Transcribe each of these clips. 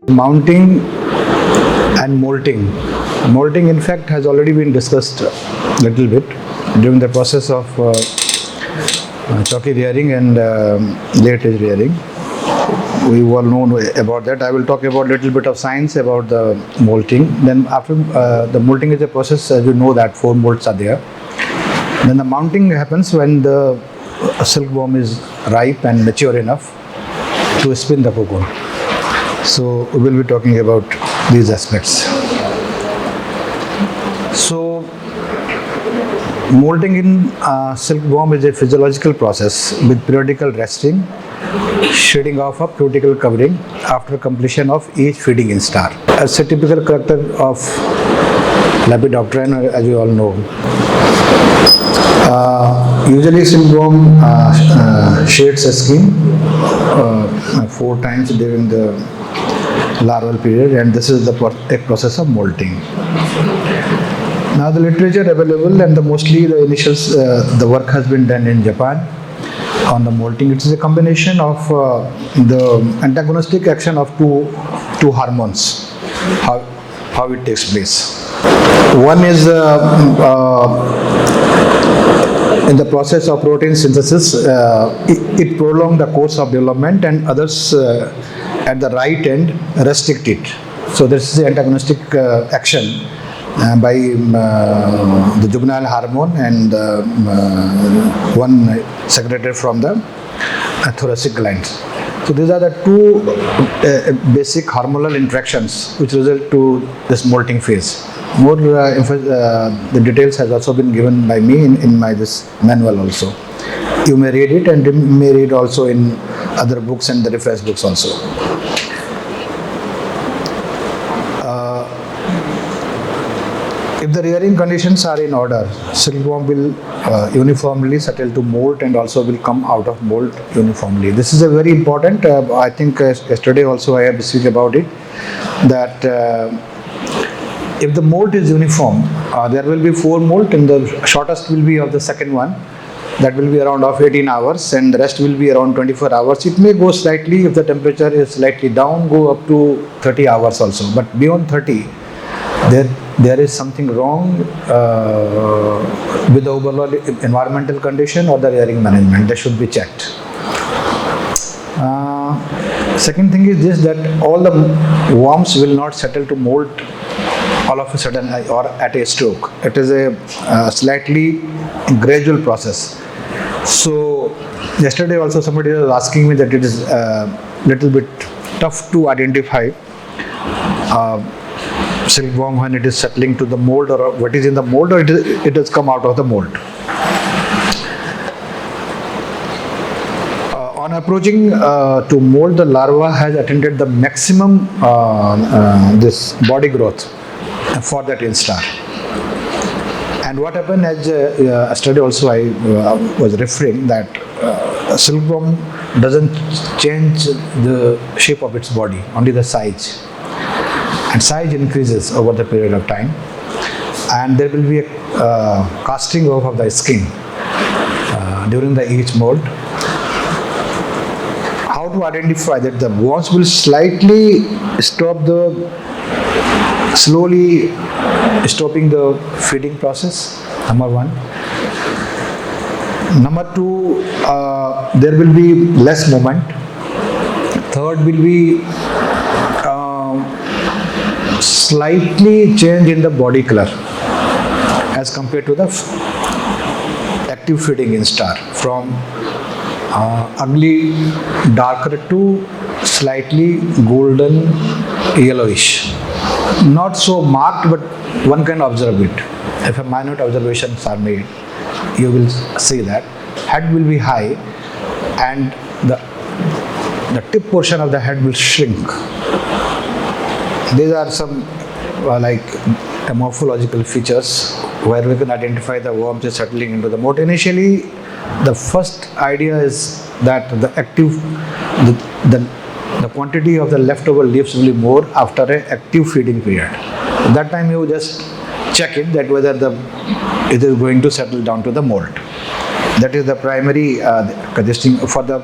Mounting and molting. Molting, in fact, has already been discussed a little bit during the process of turkey rearing and late age rearing. We all know about that. I will talk about a little bit of science about the molting. Then after the molting is a process, as you know, that 4 molts are there. Then the mounting happens when the silkworm is ripe and mature enough to spin the cocoon. So we will be talking about these aspects. So molting in silkworm is a physiological process with periodical resting, shedding off of cuticle covering after completion of each feeding instar. As a typical character of Lepidopteran, as you all know. Usually silkworm sheds a skin 4 times during the larval period, and this is the process of molting. Now the literature available and mostly the initials, the work has been done in Japan on the molting. It is a combination of the antagonistic action of two hormones, how it takes place. One is in the process of protein synthesis, it prolongs the course of development, and others at the right end restrict it. So this is the antagonistic action by the juvenile hormone and one secreted from the thoracic glands. So these are the 2 basic hormonal interactions which result to this molting phase. More the details has also been given by me in my this manual also. You may read it, and you may read also in other books and the reference books also. If the rearing conditions are in order, silkworm will uniformly settle to molt and also will come out of molt uniformly. This is a very important, I think yesterday also I have speak about it, that if the molt is uniform, there will be 4 molt, and the shortest will be of the second one. That will be around of 18 hours, and the rest will be around 24 hours. It may go slightly, if the temperature is slightly down, go up to 30 hours also. But beyond 30, there is something wrong with the overall environmental condition or the rearing management. They should be checked. Second thing is this, that all the worms will not settle to molt all of a sudden or at a stroke. It is a slightly gradual process. So yesterday also somebody was asking me that it is a little bit tough to identify silkworm when it is settling to the mold, or what is in the mold, or it has come out of the mold. On approaching to mold, the larva has attained the maximum this body growth for that instar. And what happened, as yesterday also I was referring, that silkworm doesn't change the shape of its body, only the size. And size increases over the period of time, and there will be a casting off of the skin during the each mold. How to identify that? The worms will slightly stop slowly stopping the feeding process, number 1. Number 2, there will be less movement. Third will be slightly change in the body color as compared to the active feeding instar, from ugly darker to slightly golden yellowish. Not so marked, but one can observe it. If a minute observations are made, you will see that head will be high and the tip portion of the head will shrink. These are some like morphological features where we can identify the worms is settling into the mold. Initially, the first idea is that the quantity of the leftover leaves will be more after an active feeding period. At that time, you just check it that whether it is going to settle down to the mold. That is the primary suggesting for the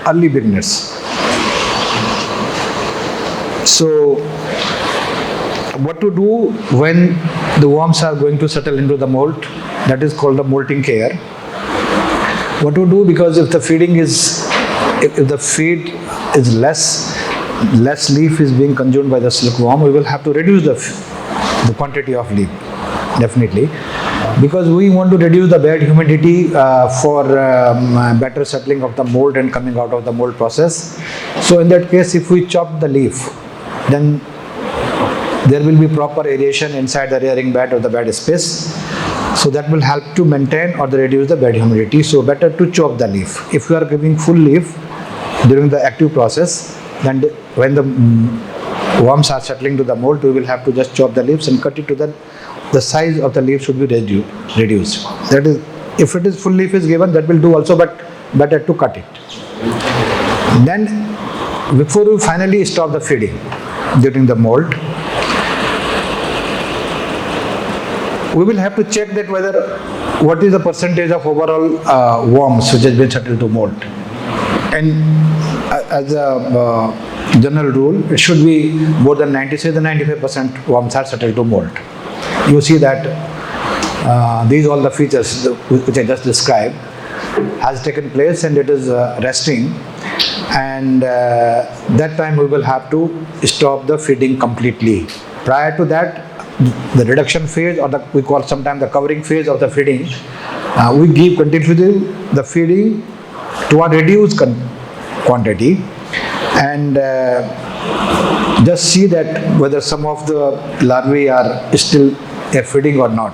early beginners. So what to do when the worms are going to settle into the molt? That is called the molting care. What to do, because if the feeding is, if the feed is less leaf is being consumed by the silkworm, we will have to reduce the quantity of leaf, definitely, because we want to reduce the bad humidity for better settling of the mold and coming out of the mold process. So in that case, if we chop the leaf, then there will be proper aeration inside the rearing bed or the bed space. So that will help to maintain or reduce the bed humidity. So better to chop the leaf. If you are giving full leaf during the active process, then when the worms are settling to the mold, we will have to just chop the leaves and cut it to the size of the leaf should be reduced. That is, if it is full leaf is given, that will do also, but better to cut it. Then before we finally stop the feeding during the mold, we will have to check that whether what is the percentage of overall worms which has been settled to mold. And as a general rule, it should be more than 95% worms are settled to mold. You see that these all the features which I just described has taken place and it is resting, and that time we will have to stop the feeding completely. Prior to that, the reduction phase, or we call sometimes the covering phase of the feeding, we give continuously the feeding to a reduced quantity, and just see that whether some of the larvae are still feeding or not.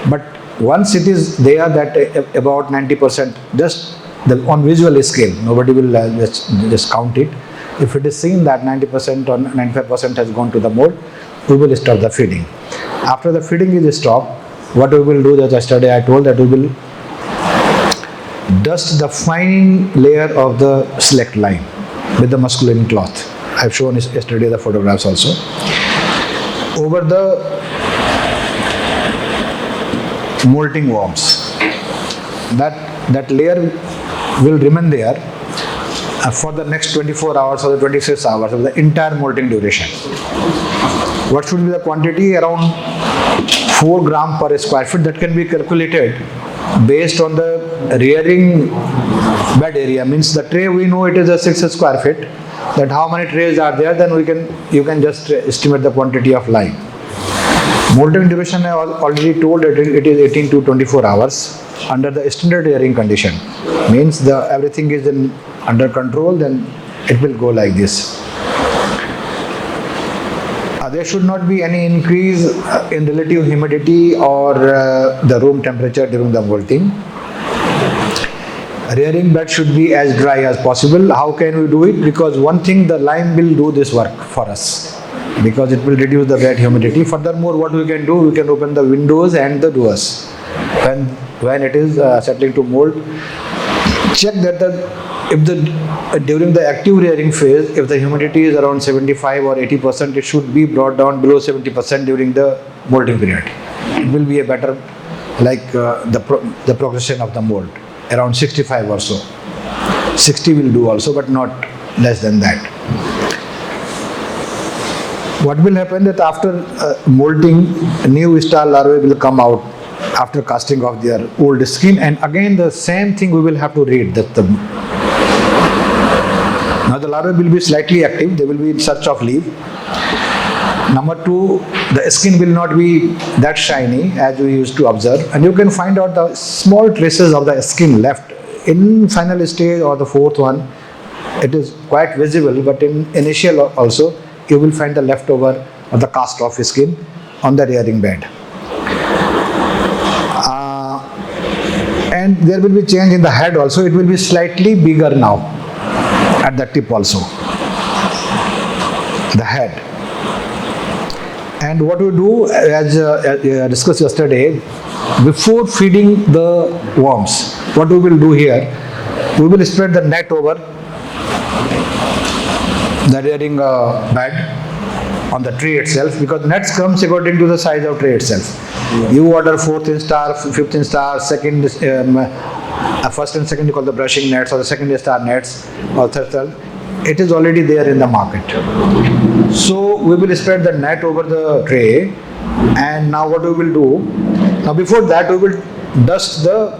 But once it is there that about 90%, just on visual scale, nobody will just count it. If it is seen that 90% or 95% has gone to the mold, we will stop the feeding. After the feeding is stopped, what we will do, that yesterday I told that we will dust the fine layer of the select line with the masculine cloth. I have shown yesterday the photographs also. Over the molting worms, that layer will remain there for the next 24 hours or the 26 hours of the entire molting duration. What should be the quantity? Around 4 gram per square feet. That can be calculated based on the rearing bed area. Means the tray, we know it is a 6 square feet. That how many trays are there, then you can just estimate the quantity of lime. Molting duration I already told that it is 18 to 24 hours under the standard rearing condition. Means everything is under control, then it will go like this. There should not be any increase in relative humidity or the room temperature during the molting. Rearing bed should be as dry as possible. How can we do it? Because one thing, the lime will do this work for us, because it will reduce the bed humidity. Furthermore, what we can do, we can open the windows and the doors when it is settling to mold. Check that during the active rearing phase, if the humidity is around 75 or 80%, it should be brought down below 70% during the molting period. It will be a better, like the progression of the mold, around 65 or so. 60 will do also, but not less than that. What will happen that after molting, new star larvae will come out after casting off their old skin, and again the same thing we will have to read that now the larvae will be slightly active, they will be in search of leaf. Number 2, the skin will not be that shiny as we used to observe, and you can find out the small traces of the skin left in final stage or the 4th one. It is quite visible, but in initial also you will find the leftover or the cast off skin on the rearing bed. And there will be change in the head also. It will be slightly bigger now at the tip also, the head. And what we do, as discussed yesterday, before feeding the worms, what we will do here, we will spread the net over the rearing bed on the tray itself, because nets comes according to the size of tray itself. You order 4th star, 5th star, first and second you call the brushing nets, or the 2nd star nets, or 3rd star. It is already there in the market. So we will spread the net over the tray, and now what we will do, now before that we will dust the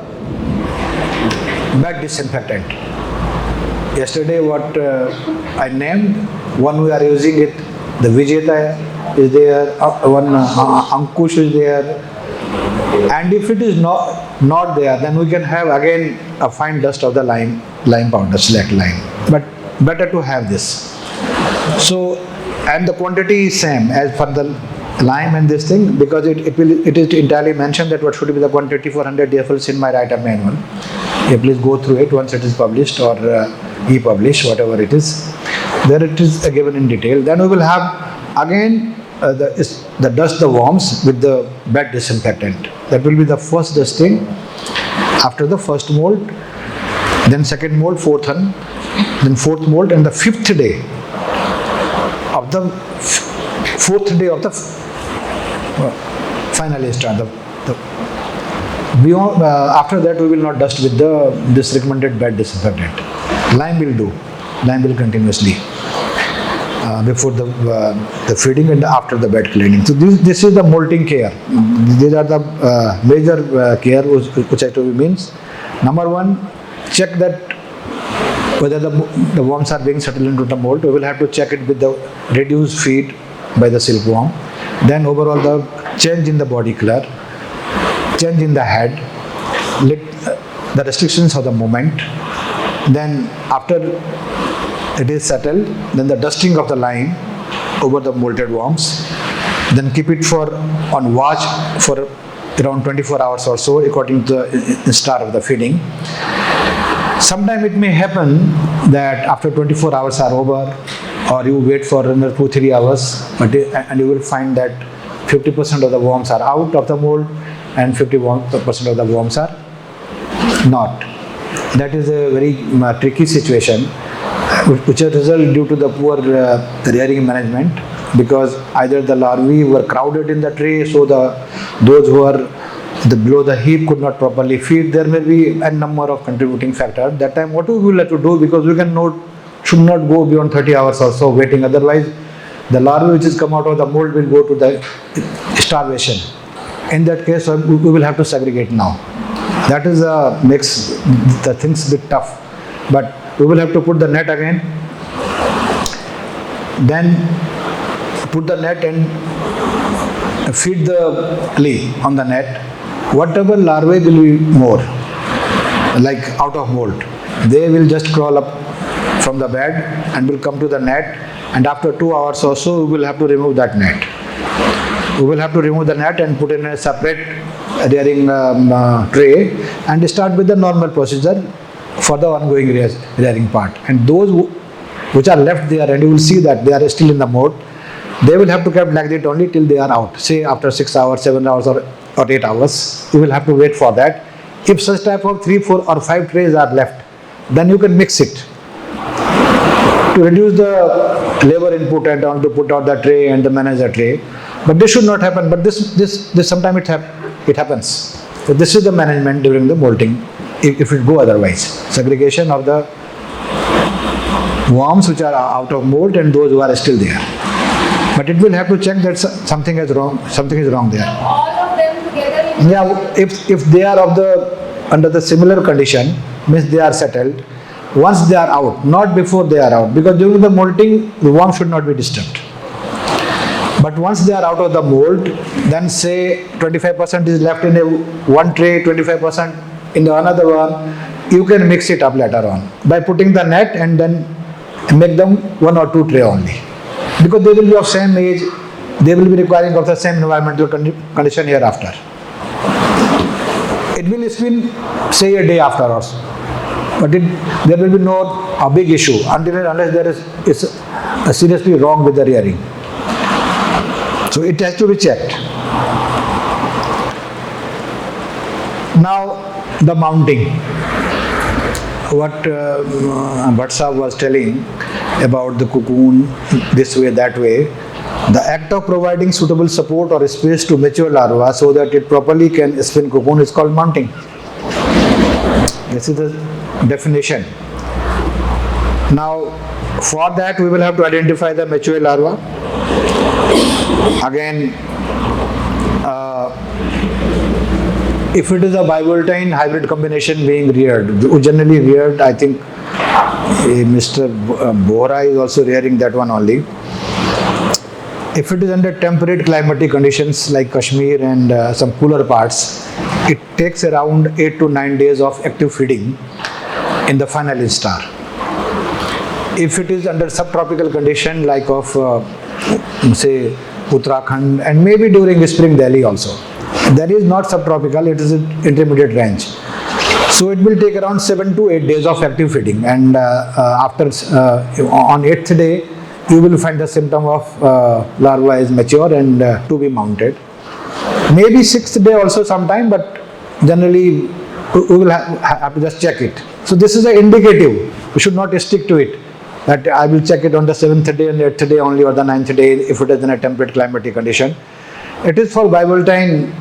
bed disinfectant. Yesterday what I named, one we are using it, the Vijeta is there, one Ankush is there, and if it is not there, then we can have again a fine dust of the lime powder, select lime, but better to have this. So, and the quantity is same as for the lime and this thing, because it is entirely mentioned that what should be the quantity for 100 DFLs in my writer manual. Please go through it once it is published or e-published, whatever it is. There it is given in detail. Then we will have again the dust the worms with the bed disinfectant. That will be the first dusting after the first mold, then second mold, fourth one, then fourth mold, and the fifth day of the fourth day of the final star. Beyond, after that we will not dust with this recommended bed disinfectant. Lime will do. Lime will continuously before the feeding and after the bed cleaning. So this is the molting care. These are the major care which actually means. Number one, check that whether the worms are being settled into the mold. We will have to check it with the reduced feed by the silkworm. Then overall the change in the body color, change in the head, the restrictions of the movement. Then after it is settled, then the dusting of the lime over the molted worms. Then keep it on watch for around 24 hours or so according to the start of the feeding. Sometime it may happen that after 24 hours are over, or you wait for another 2-3 hours, and you will find that 50% of the worms are out of the mold and 51% of the worms are not. That is a very tricky situation, which is a result due to the poor rearing management, because either the larvae were crowded in the tray, so those who are below the heap could not properly feed. There may be a number of contributing factors. That time what we will have to do, because we should not go beyond 30 hours or so waiting, otherwise the larvae which is come out of the mold will go to the starvation. In that case we will have to segregate now. That is makes the things a bit tough, but we will have to put the net again, then put the net and feed the clay on the net. Whatever larvae will be more, like out of mold, they will just crawl up from the bed and will come to the net, and after 2 hours or so we will have to remove that net. We will have to remove the net and put in a separate rearing tray and start with the normal procedure for the ongoing rearing part. And those which are left there, and you will see that they are still in the mold, they will have to keep like that only till they are out. Say after 6 hours, 7 hours or 8 hours, you will have to wait for that. If such type of 3, 4 or 5 trays are left, then you can mix it to reduce the labor input and to put out the tray and the manage the tray. But this should not happen. But this sometimes it happens. So this is the management during the molting. If it go otherwise, segregation of the worms which are out of mold and those who are still there. But it will have to check that something is wrong. Something is wrong there. All of them together. Yeah, if they are under the similar condition, means they are settled. Once they are out, not before they are out, because during the molting the worm should not be disturbed. But once they are out of the mold, then say 25% is left in one tray, 25% in the another one, you can mix it up later on by putting the net and then make them 1 or 2 tray only. Because they will be of same age, they will be requiring of the same environmental condition hereafter. It will spin say a day after also, but there will be a big issue unless there is seriously wrong with the rearing. So it has to be checked. Now the mounting. What Bhatt was telling about the cocoon, this way, that way. The act of providing suitable support or space to mature larva so that it properly can spin cocoon is called mounting. This is the definition. Now, For that, we will have to identify the mature larva. Again, if it is a bivoltine hybrid combination being reared, generally reared, I think Mr. Bohra is also rearing that one only. If it is under temperate climatic conditions like Kashmir and some cooler parts, it takes around 8 to 9 days of active feeding in the final instar. If it is under subtropical condition like of say Uttarakhand and maybe during spring Delhi also, that is not subtropical, it is an intermediate range. So it will take around 7 to 8 days of active feeding, and after on 8th day you will find the symptom of larva is mature and to be mounted. Maybe 6th day also sometime, but generally we will have to just check it. So this is an indicative, we should not stick to it that I will check it on the 7th day and 8th day only or the 9th day if it is in a temperate climatic condition. It is for bivoltine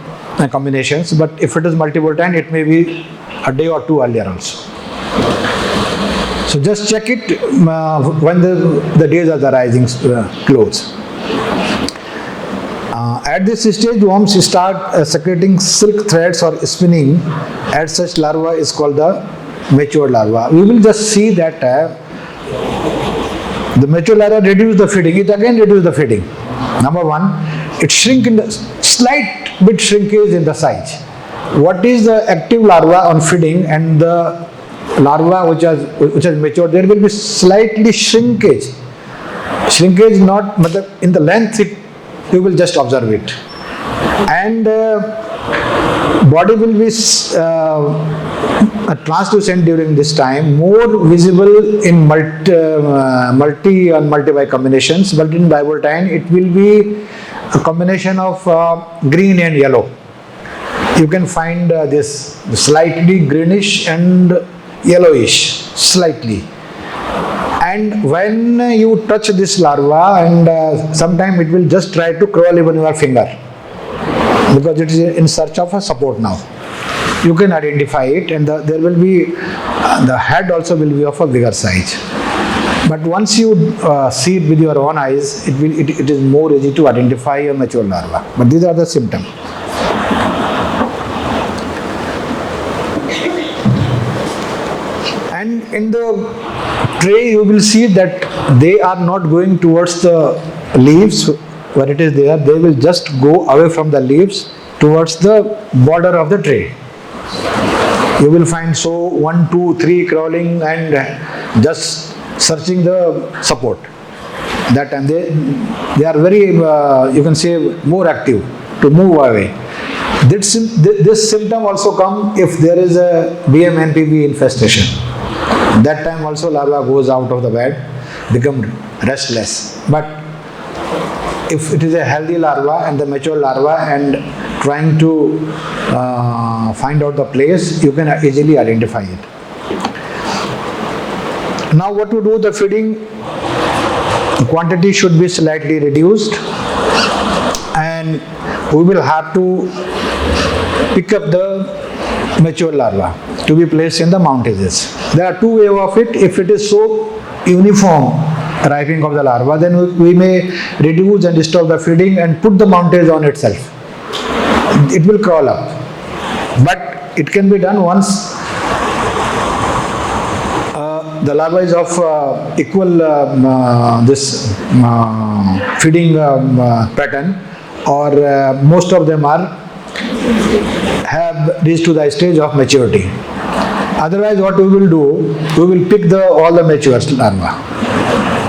combinations, but if it is multivoltine, it may be a day or two earlier also. So just check it when the days are the rising close. At this stage, worms start secreting silk threads or spinning. As such, larva is called the mature larva. We will just see that the mature larva reduce the feeding. It again reduce the feeding. Number one, it shrink in the slight bit shrinkage in the size. What is the active larva on feeding and the larva which has matured? There will be slightly shrinkage. Shrinkage not, but in the length you will just observe it. And body will be translucent during this time, more visible in multi and multi-Y combinations, but in bivoltine it will be a combination of green and yellow. You can find this slightly greenish and yellowish, slightly. And when you touch this larva, and sometime it will just try to crawl even your finger, because it is in search of a support now. You can identify it, and there will be, the head also will be of a bigger size. But once you see it with your own eyes, it is more easy to identify a mature larva. But these are the symptoms. And in the tray, you will see that they are not going towards the leaves where it is there. They will just go away from the leaves towards the border of the tray. You will find 1, 2, 3 crawling and just searching the support. That time they are very, you can say, more active to move away. This symptom also come if there is a BM-NPV infestation. That time also larva goes out of the bed, become restless. But if it is a healthy larva and the mature larva and trying to find out the place, you can easily identify it. Now what to do? The feeding quantity should be slightly reduced, and we will have to pick up the mature larva to be placed in the mountages. There are two ways of it. If it is so uniform ripening of the larva, then we may reduce and stop the feeding and put the mountage on itself. It will crawl up. But it can be done once the larva is of equal this feeding pattern, or most of them have reached to the stage of maturity. Otherwise, what we will do, we will pick all the mature larva.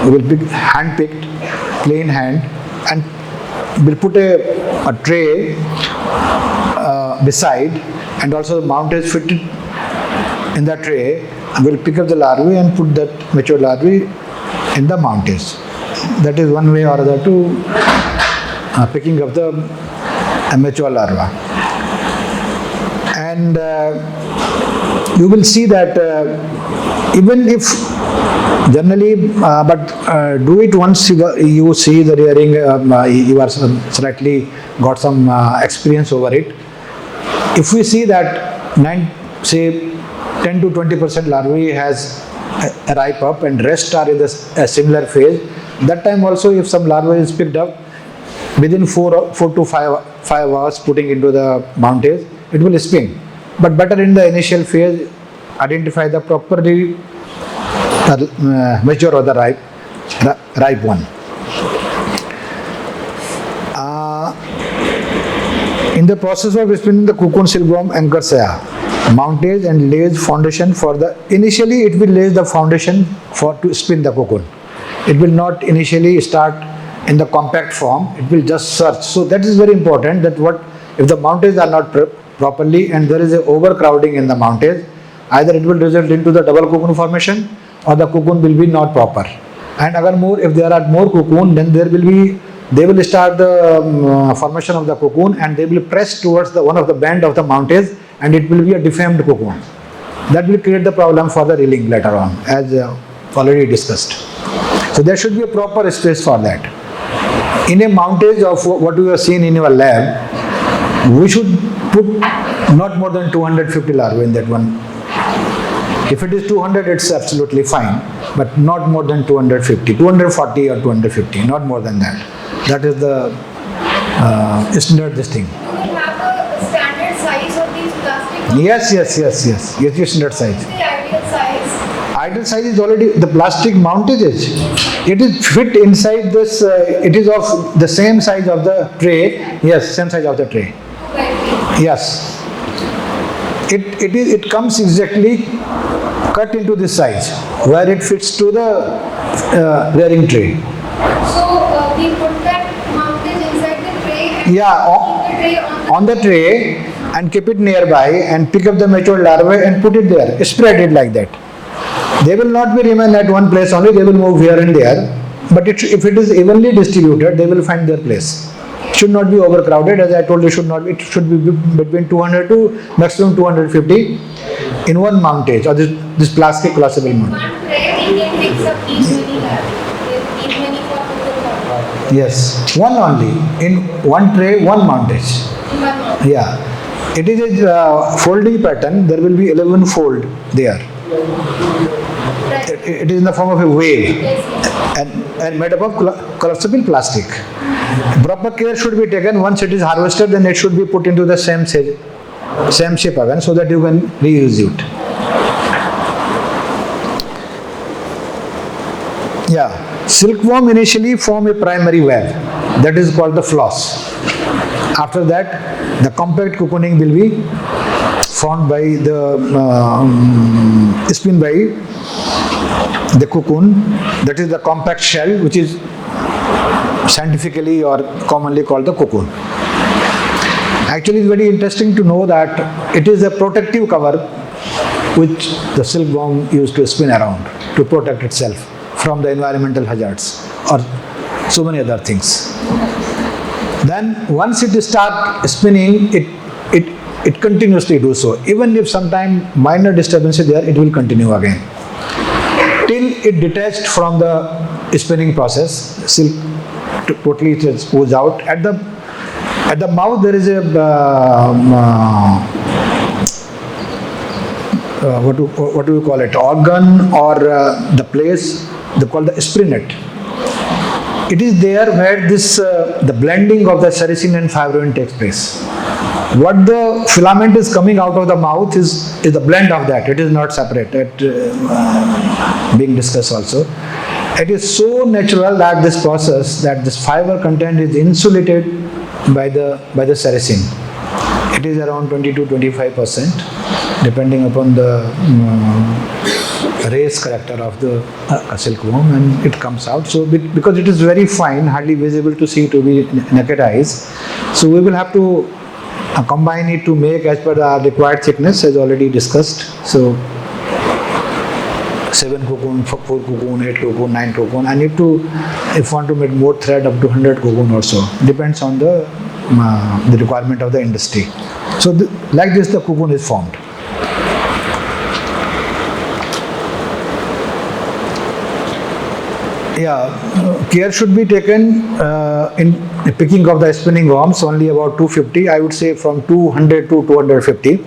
We will pick hand-picked, plain hand, and we'll put a tray beside, and also the mount is fitted in the tray. We'll pick up the larvae and put that mature larvae in the mountains. That is one way or other to picking up the mature larva. And you will see that even if generally, do it once you see the rearing, you are slightly got some experience over it. If we see that say 10 to 20% larvae has ripe up and rest are in the a similar phase, that time also if some larva is picked up, within 4 to 5 hours putting into the mountains, it will spin. But better in the initial phase, identify the properly mature or the ripe one. In the process of spinning, the cocoon silkworm anchors mountage and lays foundation for the, initially it will lay the foundation for to spin the cocoon. It will not initially start in the compact form, it will just search. So that is very important, that what if the mountains are not properly and there is a overcrowding in the mountains, either it will result into the double cocoon formation or the cocoon will be not proper. And if there are more cocoon, then they will start the formation of the cocoon and they will press towards the one of the band of the mountains and it will be a deformed cocoon. That will create the problem for the reeling later on, as already discussed. So there should be a proper space for that. In a mountage of what we have seen in your lab, we should put not more than 250 larvae in that one. If it is 200, it's absolutely fine, but not more than 250, 240 or 250, not more than that. That is the standard this thing. Do you have a standard size of these plastic? Yes, your standard size. What's the ideal size? Ideal size is already the plastic mountages. It is fit inside this, it is of the same size of the tray. Yes, same size of the tray. Yes. It comes exactly cut into this size where it fits to the rearing tray. So we put that mountage inside the tray and Yeah, keep the tray on the tray and keep it nearby and pick up the mature larvae and put it there. Spread it like that. They will not be remain at one place only, they will move here and there. But if it is evenly distributed, they will find their place. It should not be overcrowded, as I told you, it should be between 200 to maximum 250 in one mountage or this plastic collapsible mountage. one tray we can mix up each many larvae. Each many for cocoon. Yes, one only. In one tray, one mountage. In one mountage. Yeah. It is a folding pattern, there will be 11 fold there. Right. It is in the form of a wave Yes. and made up of collapsible plastic. Proper care should be taken. Once it is harvested, then it should be put into the same shape again so that you can reuse it. Yeah, silkworm initially form a primary web, that is called the floss. After that, the compact cocooning will be formed by the spin by the cocoon, that is the compact shell, which is scientifically or commonly called the cocoon. Actually, it's very interesting to know that it is a protective cover which the silkworm used to spin around to protect itself from the environmental hazards or so many other things. Then once it starts spinning, it continuously do so. Even if sometime minor disturbance is there, it will continue again till it detached from the spinning process. Silk totally it goes out. At the mouth there is a what do you call it, organ or the place they call the spinnet. It is there where this the blending of the sericin and fibrin takes place. What the filament is coming out of the mouth is the blend of that. It is not separate. Being discussed also. It is so natural that this process, that this fiber content is insulated by the sericin. It is around 20 to 25%, depending upon the race character of the silkworm, and it comes out. So because it is very fine, hardly visible to see to be naked eyes, so we will have to combine it to make as per the required thickness, as already discussed. So 7 cocoon, 4 cocoon, 8 cocoon, 9 cocoon. I need to, if want to make more thread, up to 100 cocoon or so. Depends on the requirement of the industry. So like this the cocoon is formed. Yeah, care should be taken in picking of the spinning worms. Only about 250, I would say from 200 to 250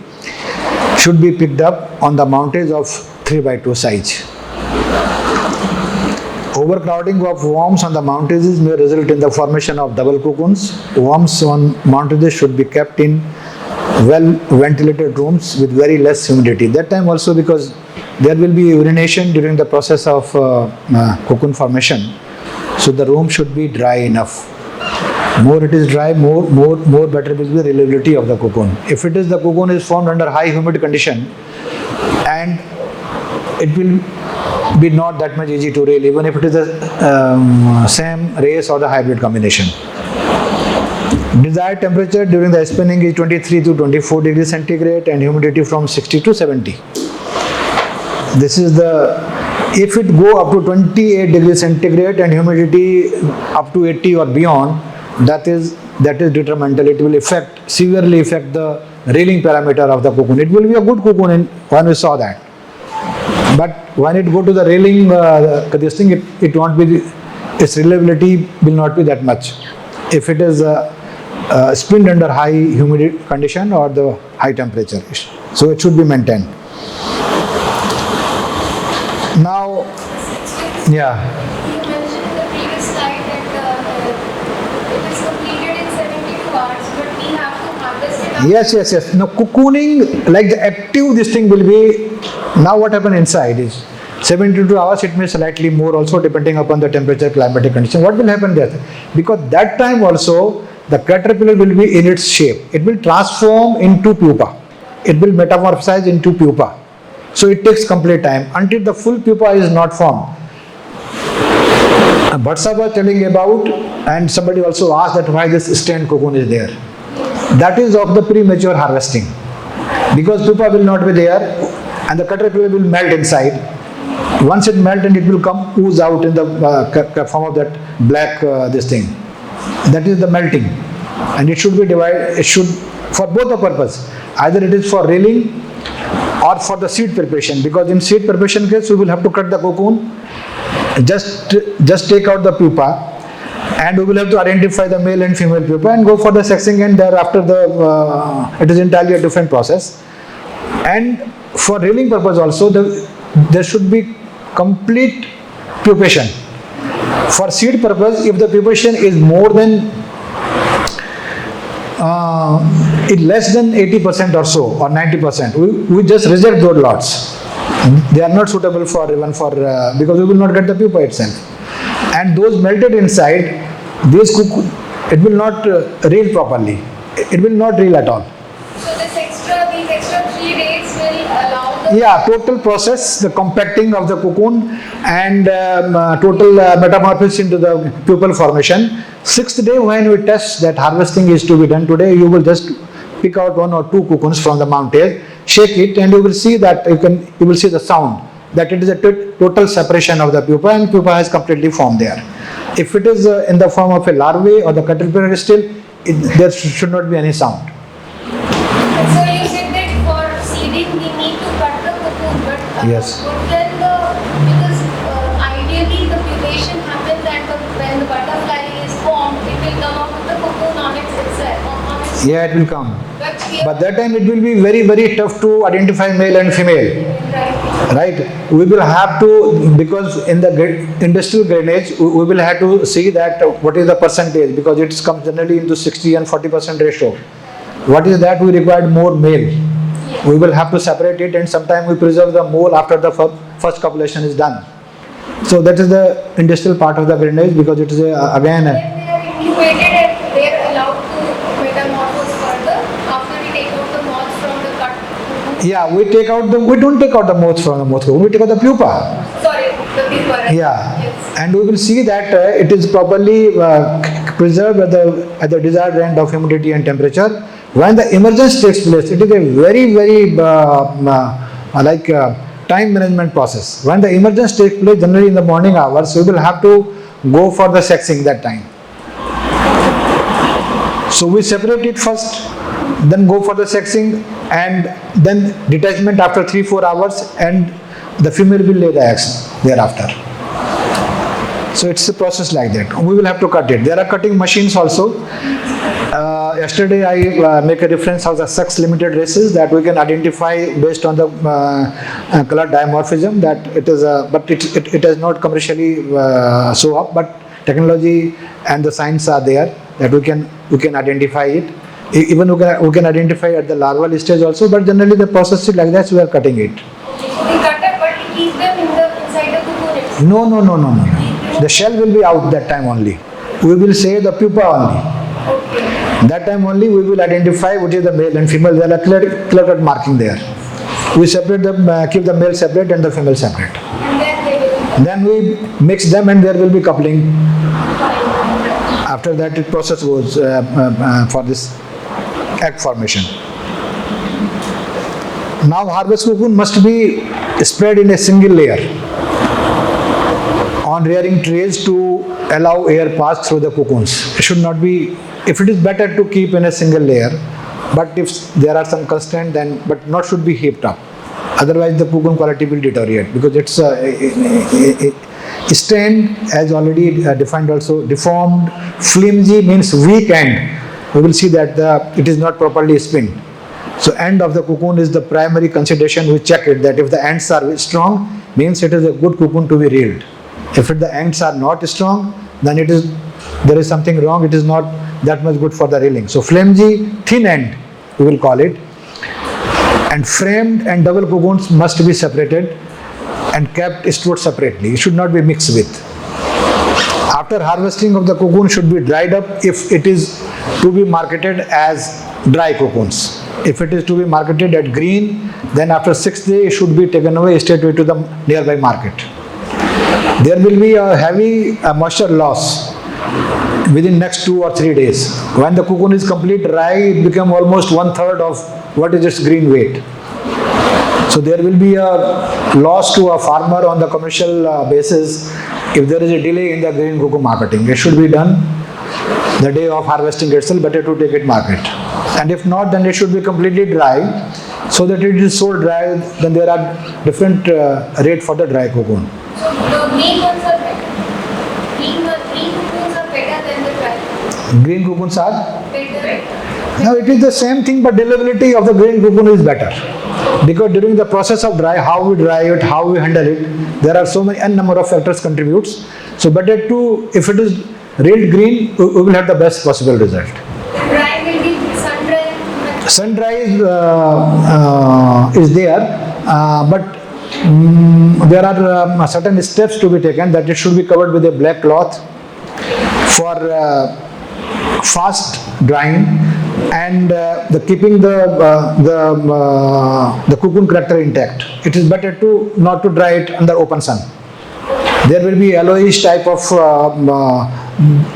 should be picked up on the mountains of 3 by 2 size. Overcrowding of worms on the mountains may result in the formation of double cocoons. Worms on mountains should be kept in well ventilated rooms with very less humidity. That time also, because there will be urination during the process of cocoon formation, so the room should be dry enough. More it is dry, more better will be the reliability of the cocoon. If it is the cocoon is formed under high humid condition, and it will be not that much easy to rail, even if it is the same race or the hybrid combination. Desired temperature during the spinning is 23 to 24 degrees centigrade and humidity from 60 to 70. This is the, if it go up to 28 degrees centigrade and humidity up to 80 or beyond, that is detrimental. It will severely affect the railing parameter of the cocoon. It will be a good cocoon when we saw that. But when it go to the railing, this thing, it won't be, its reliability will not be that much. If it is spinned under high humidity condition or the high temperature, so it should be maintained. Now, yeah. You mentioned in the previous slide that it is completed in 72 hours, but we have to harvest it. Yes. Now, cocooning, like the active, this thing will be, now what happens inside is 72 hours, it may slightly more also depending upon the temperature, climatic condition. What will happen there? Because that time also, the caterpillar will be in its shape. It will transform into pupa. It will metamorphosize into pupa. So it takes complete time until the full pupa is not formed. Bhatsa was telling about, and somebody also asked that why this stained cocoon is there. That is of the premature harvesting. Because pupa will not be there and the caterpillar will melt inside. Once it melts, and it will come ooze out in the form of that black this thing. That is the melting. And it should be divided, it should, for both the purpose. Either it is for railing or for the seed preparation, because in seed preparation case we will have to cut the cocoon, just take out the pupa, and we will have to identify the male and female pupa and go for the sexing, and thereafter it is entirely a different process. And for railing purpose also, there should be complete pupation. For seed purpose, if the pupation is more than less than 80% or so, or 90%, we just reject those lots. They are not suitable for even for because we will not get the pupa itself. And those melted inside, it will not reel properly. It will not reel at all. So these extra 3 days will allow the... Yeah, total process, the compacting of the cocoon and total metamorphosis into the pupal formation. 6th day, when we test that harvesting is to be done today, you will just pick out 1 or 2 cocoons from the mountain, shake it, and you will see that you will see the sound that it is a total separation of the pupa, and pupa has completely formed there. If it is in the form of a larvae or the caterpillar is still, there should not be any sound. So you said that for seeding we need to cut the cocoon, but Yes. then because ideally the pupation happens when the butterfly is formed, it will come out with the cocoon on itself. Yeah, it will come. But here, But that time it will be very, very tough to identify male and female. Right? We will have to, because in the industrial drainage, we will have to see that what is the percentage, because it comes generally into 60 and 40% ratio. What is that? We require more male. yes. We will have to separate it, and sometimes we preserve the mole after the first copulation is done. So that is the industrial part of the drainage, because it is again. When they are incubated and they are allowed to metamorphose further after we take out the moths from the cut cocoon. Yeah, we don't take out the moths from the moth cocoon, we take out the pupa. Sorry, the pupa. Yeah, Yes. and we will see that it is properly preserved at the desired range of humidity and temperature. When the emergence takes place, it is a very, very time management process. When the emergence takes place, generally in the morning hours, we will have to go for the sexing that time. So we separate it first, then go for the sexing, and then detachment after 3-4 hours, and the female will lay the eggs thereafter. So it's a process like that. We will have to cut it. There are cutting machines also. yesterday I make a reference of the sex limited races that we can identify based on the color dimorphism that it is but it has not commercially show up, but technology and the science are there that we can identify it. Even we can identify at the larval stage also, but generally the process is like that, so we are cutting it. Okay, so we cut it, but we keep them inside the cocoon itself. No. The shell will be out that time only. We will say the pupa only. Okay. That time only we will identify which is the male and female. There are clear-cut marking there. We separate them, keep the male separate and the female separate. And then they will. Then we mix them and there will be coupling. After that, the process goes for this egg formation. Now harvest cocoon must be spread in a single layer on rearing trays to allow air pass through the cocoons. It should not be, if it is better to keep in a single layer, but if there are some constraints then, but not should be heaped up. Otherwise the cocoon quality will deteriorate because it's stained, as already defined also, deformed, flimsy means weak end. We will see that it is not properly spinned. So end of the cocoon is the primary consideration. We check it that if the ends are strong, means it is a good cocoon to be reeled. If the ends are not strong, then there is something wrong. It is not that much good for the reeling. So flimsy, thin end, we will call it. And framed and double cocoons must be separated and kept stored separately. It should not be mixed with. After harvesting of the cocoon should be dried up if it is to be marketed as dry cocoons. If it is to be marketed at green, then after 6 days it should be taken away straight away to the nearby market. There will be a heavy moisture loss within next 2 or 3 days. When the cocoon is complete dry, it becomes almost 1/3 of what is its green weight. So there will be a loss to a farmer on the commercial basis if there is a delay in the green cocoa marketing. It should be done the day of harvesting itself, better to take it market. And if not, then it should be completely dry, so that it is so dry, then there are different rate for the dry cocoon. So the green ones are better. Green cocoons are better than the dry. Green cocoons are? Better. Now it is the same thing, but deliverability of the green cocoon is better. Because during the process of dry, how we dry it, how we handle it, there are so many n number of factors contributes. So better to, if it is reeled green, we will have the best possible result. Dry will be sun dry. Sun dry is there, but there are certain steps to be taken, that it should be covered with a black cloth for fast drying and the keeping the cocoon character intact. It is better to not to dry it under open sun. There will be yellowish type of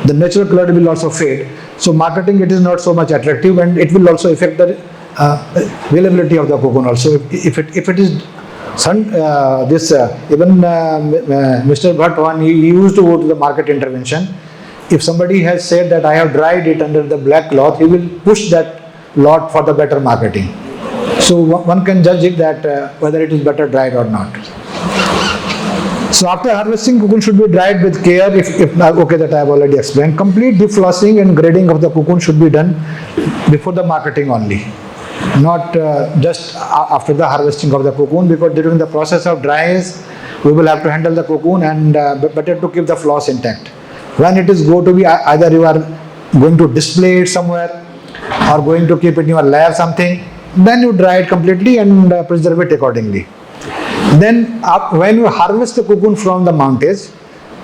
the natural color will also fade. So marketing it is not so much attractive, and it will also affect the availability of the cocoon also. If it is sun, even Mr. Bhatt, when he used to go to the market intervention, if somebody has said that I have dried it under the black cloth, he will push that lot for the better marketing. So one can judge it that whether it is better dried or not. So after harvesting, cocoon should be dried with care. If not, okay, that I have already explained. Complete deflossing and grading of the cocoon should be done before the marketing only, not just after the harvesting of the cocoon, because during the process of drying, we will have to handle the cocoon, and better to keep the floss intact. When it is going to be, either you are going to display it somewhere or going to keep it in your lab something, then you dry it completely and preserve it accordingly. Then when you harvest the cocoon from the mountage,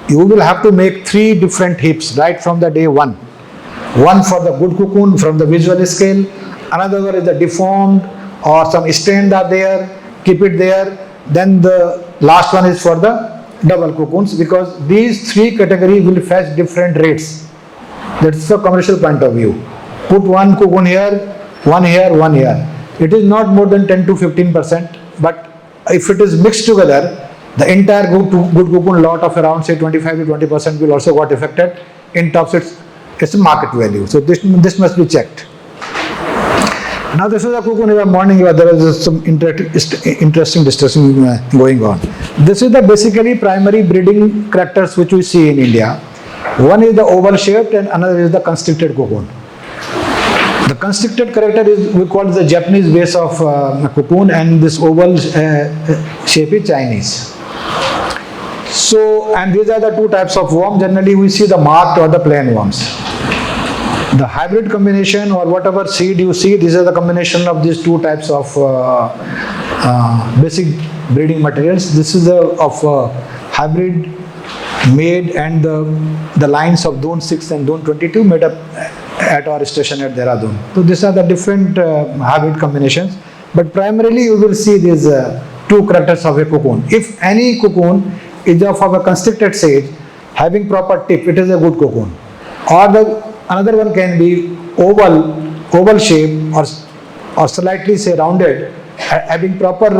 you will have to make 3 different heaps right from the day 1. One for the good cocoon from the visual scale, another one is the deformed or some stained are there, keep it there. Then the last one is for the double cocoons, because these 3 categories will fetch different rates. That's the commercial point of view. Put one cocoon here, one here, one here. It is not more than 10 to 15%, but if it is mixed together, the entire good cocoon lot of around say 25 to 20% will also got affected in terms of its market value. So this must be checked. Now this is a cocoon in the morning where there is some interesting discussion going on. This is the basically primary breeding characters which we see in India. One is the oval shaped and another is the constricted cocoon. The constricted character is, we call it the Japanese base of cocoon, and this oval shape is Chinese. So, and these are the two types of worm. Generally, we see the marked or the plain worms. The hybrid combination or whatever seed you see, these are the combination of these two types of basic breeding materials. This is of hybrid made, and the lines of Dune 6 and Dune 22 made up at our station at Dehradun. So these are the different hybrid combinations. But primarily you will see these two characters of a cocoon. If any cocoon is of a constricted stage, having proper tip, it is a good cocoon. Or another one can be oval shape or slightly say rounded, having proper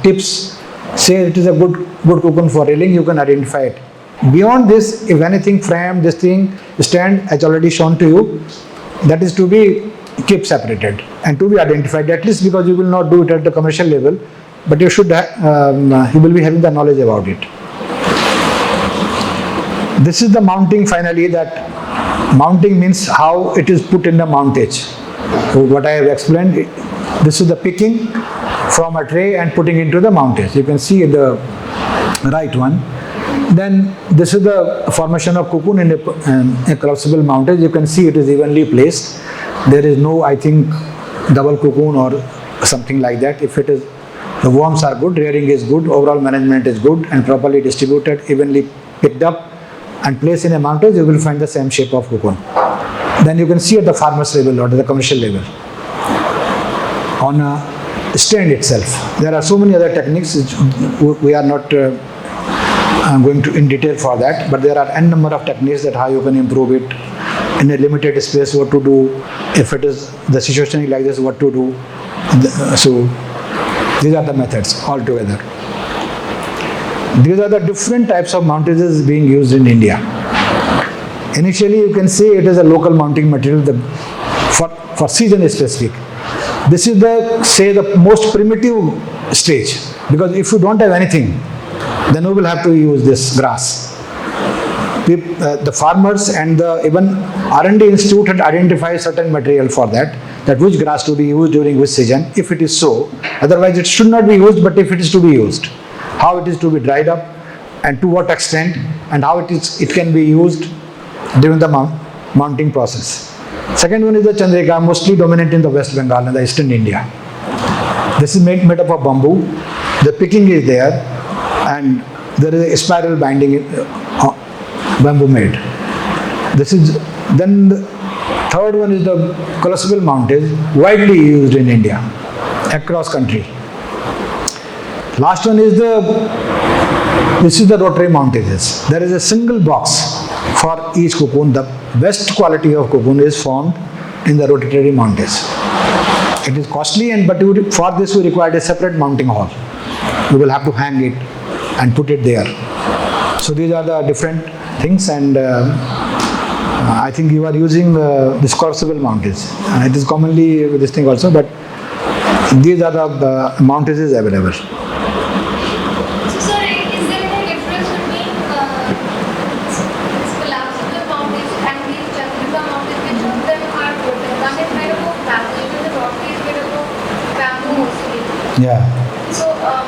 tips, say it is a good cocoon for reeling, you can identify it. Beyond this, if anything frame, this thing stand, as already shown to you, that is to be kept separated and to be identified, at least because you will not do it at the commercial level, but you should you will be having the knowledge about it. This is the mounting finally. That mounting means how it is put in the mountage. So what I have explained, this is the picking from a tray and putting into the mountage. You can see the right one. Then this is the formation of cocoon in a collapsible mountage. You can see it is evenly placed. There is no, I think, double cocoon or something like that. If it is, the worms are good, rearing is good, overall management is good and properly distributed, evenly picked up and placed in a mountage, you will find the same shape of cocoon. Then you can see at the farmer's level or the commercial level. On a stand itself, there are so many other techniques which we are not going to in detail for that, but there are n number of techniques that how you can improve it in a limited space, what to do, if it is the situation is like this, what to do. So these are the methods altogether. These are the different types of mountages being used in India. Initially you can say it is a local mounting material for season specific. This is the most primitive stage, because if you don't have anything, then we will have to use this grass. The farmers and even R&D Institute had identified certain material for that which grass to be used during which season, if it is so. Otherwise it should not be used, but if it is to be used, how it is to be dried up and to what extent, and how it can be used during the mounting process. Second one is the Chandrika, mostly dominant in the West Bengal and the Eastern India. This is made up of bamboo. The picking is there, and there is a spiral binding bamboo made. Then the third one is the collapsible mountage, widely used in India, across country. Last one is this is the rotary mountages. There is a single box for each cocoon. The best quality of cocoon is formed in the rotatory mountage. It is costly, but for this we require a separate mounting hall. You will have to hang it and put it there. So these are the different things, and I think you are using this collapsible mountages. It is commonly this thing also, but these are the mountages available. So sir, is there any difference between this collapsible mountains and these Chandrika mountains? Which of them are good? One is made up of plastic and the rotary is made up of bamboo mostly. Yeah. So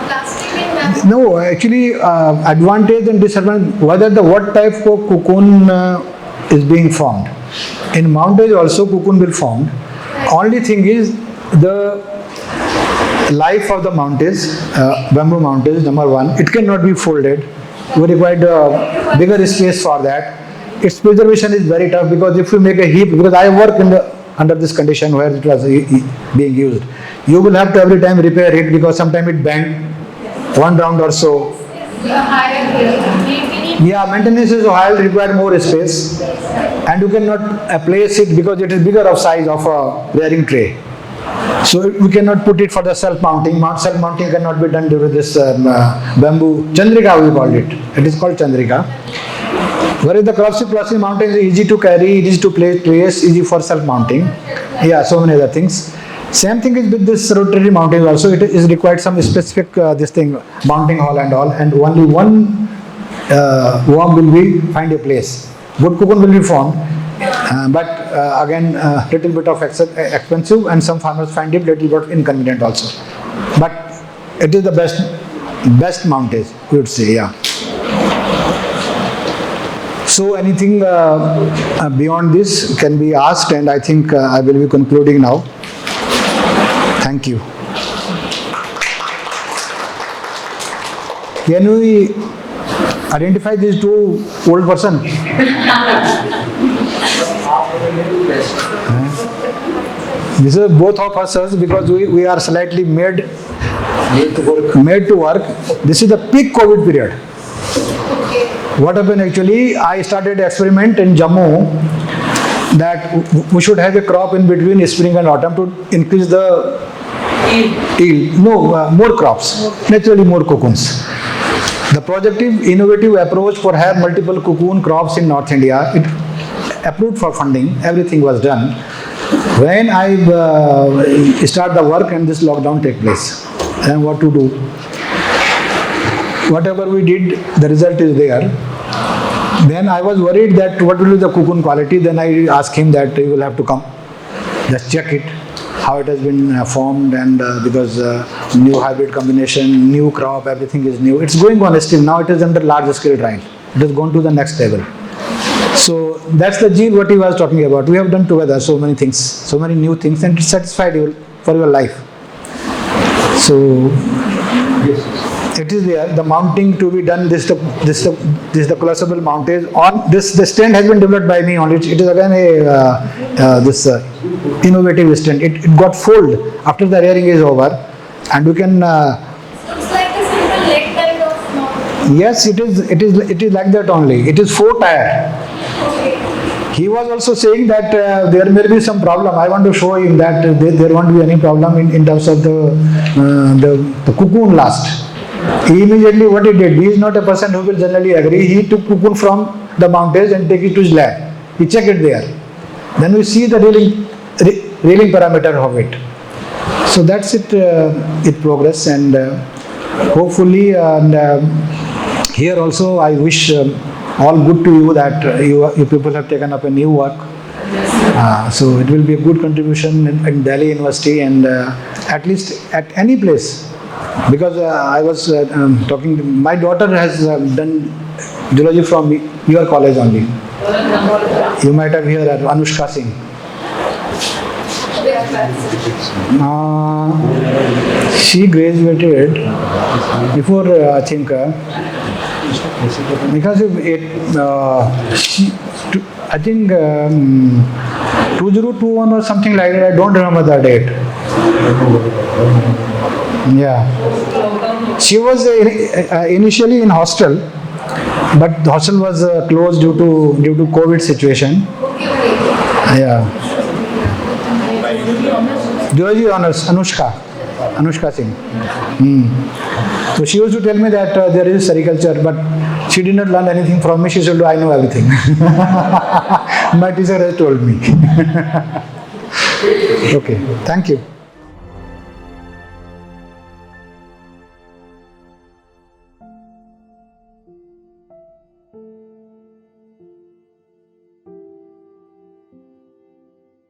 plastic and bamboo. No, actually, advantage and disadvantage, whether what type of cocoon is being formed. In mountage also cocoon will form. Only thing is the life of the mountage, bamboo mountage, number one, it cannot be folded. We require bigger space for that. Its preservation is very tough, because if you make a heap, because I work under this condition where it was being used, you will have to every time repair it, because sometimes it bend one round or so. Yeah, maintenance is high, require more space, and you cannot place it because it is bigger of size of a rearing tray. So we cannot put it for the self-mounting. Self-mounting cannot be done during this bamboo. Chandrika we call it. It is called Chandrika. Whereas the collapsible mountain is easy to carry, easy to place, easy for self-mounting. Yeah, so many other things. Same thing is with this rotary mounting also. It is required some specific mounting hall and all, and only one worm will find a place. Good cocoon will be formed. But again, little bit of expensive, and some farmers find it little bit inconvenient also. But it is the best mountage, we would say, yeah. So anything beyond this can be asked, and I think I will be concluding now. Thank you. Can we identify these two old person? This is both of us because we are slightly made to work. This is the peak COVID period. What happened actually, I started experiment in Jammu that we should have a crop in between spring and autumn to increase the yield. No, more crops, naturally more cocoons. The projective innovative approach for have multiple cocoon crops in North India, it approved for funding, everything was done. When I start the work and this lockdown take place, and what to do? Whatever we did, the result is there. Then I was worried that what will be the cocoon quality. Then I asked him that you will have to come, just check it, how it has been formed, and because new hybrid combination, new crop, everything is new. It's going on still. Now it is under large scale trial. It has gone to the next level. So that's the gene what he was talking about. We have done together so many things, so many new things, and it satisfied you for your life. So it is there. The mounting to be done. This the collapsible mountage. On this, the stand has been developed by me only. It is again a innovative stand. It got fold after the rearing is over, and we can. Looks like a simple leg kind of mount. Yes, it is like that only. It is 4-tire. He was also saying that there may be some problem. I want to show him that there won't be any problem in terms of the cocoon last. He immediately what he did, he is not a person who will generally agree. He took cocoon from the mountains and take it to his lab. He checked it there. Then we see the reeling parameter of it. So that's it. It progress, and hopefully, here also I wish all good to you that you people have taken up a new work. So it will be a good contribution in Delhi University, and at least at any place. Because I was talking, my daughter has done geology from your college only. You might have heard of Anushka Singh. She graduated before I think because I think 2021 or something like that. I don't remember the date. Yeah, she was initially in hostel, but the hostel was closed due to COVID situation. Yeah. Geology honors, Anushka Singh. So she used to tell me that there is sericulture, but she did not learn anything from me. She said, I know everything. My teacher has told me. Okay, thank you.